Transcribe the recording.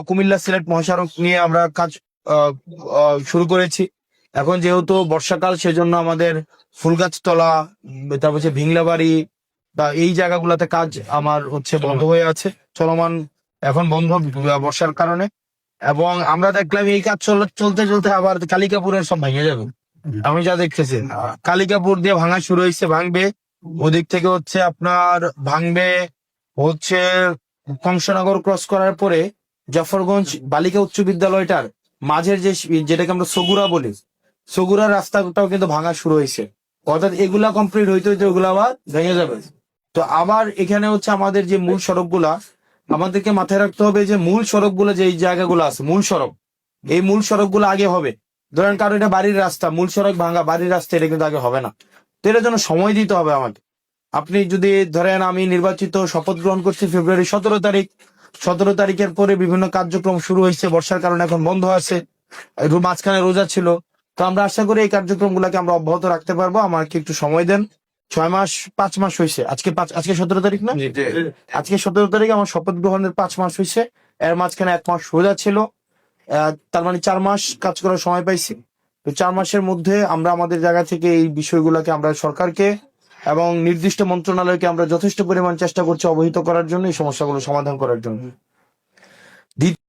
কুমিল্লা সিলেট মহাসড়ক নিয়ে আমরা কাজ আহ, শুরু করেছি। এখন যেহেতু বর্ষাকাল, সেজন্য আমাদের ফুলগাছতলা, তারপর হচ্ছে ভিংলাবাড়ি বা এই জায়গাগুলোতে কাজ আমার হচ্ছে বন্ধ হয়ে আছে, চলমান। এখন বন্ধ বর্ষার কারণে। এবং আমরা দেখলাম এই কাজ চলতে চলতে আবার কালিকাপুরের সব ভেঙে যাবে। আমি যা দেখতেছি, কালিকাপুর দিয়ে ভাঙা শুরু হয়েছে, ভাঙবে। ওদিক থেকে হচ্ছে আপনার ভাঙবে হচ্ছে কংসনগর ক্রস করার পরে জাফরগঞ্জ বালিকা উচ্চ বিদ্যালয়টার মাঝের যেটাকে আমরা সগুরা বলি, সগুরা রাস্তাটাও কিন্তু ভাঙা শুরু হয়েছে। অর্থাৎ এগুলা কমপ্লিট হইতে হইতে ওগুলা আবার ভেঙে যাবে। তো আবার এখানে হচ্ছে আমাদের যে মূল সড়কগুলা, আমাদেরকে মাথায় রাখতে হবে যে মূল সড়কগুলো, যে এই জায়গাগুলো আছে মূল সড়ক, এই মূল সড়কগুলো আগে হবে। ধরেন কারণ এটা বাড়ির রাস্তা, মূল সড়ক ভাঙা, বাড়ির রাস্তা, এটা কিন্তু আগে হবে না। তো এটার জন্য সময় দিতে হবে আমাকে। আপনি যদি ধরেন, আমি নির্বাচিত শপথ গ্রহণ করছি ফেব্রুয়ারি 17 তারিখ, 17 তারিখের পরে বিভিন্ন কার্যক্রম শুরু হয়েছে, বর্ষার কারণে এখন বন্ধ আছে, মাঝখানে রোজা ছিল। তো আমরা আশা করি এই কার্যক্রম গুলাকে আমরা অব্যাহত রাখতে পারবো। আমাকে একটু সময় দেন। 6 মাস, 5 মাস হয়েছে আজকে 17 তারিখ না, আজকে 17 তারিখ আমার শপথ গ্রহণের 5 মাস হয়েছে। এর মাঝখানে 1 মাস রোজা ছিল। তার মানে 4 মাস কাজ করার সময় পাইছি। তো 4 মাসের মধ্যে আমরা আমাদের জায়গা থেকে এই বিষয়গুলোকে আমরা সরকারকে এবং নির্দিষ্ট মন্ত্রণালয়কে আমরা যথেষ্ট পরিমাণ চেষ্টা করছি অবহিত করার জন্য, এই সমস্যাগুলো সমাধান করার জন্য।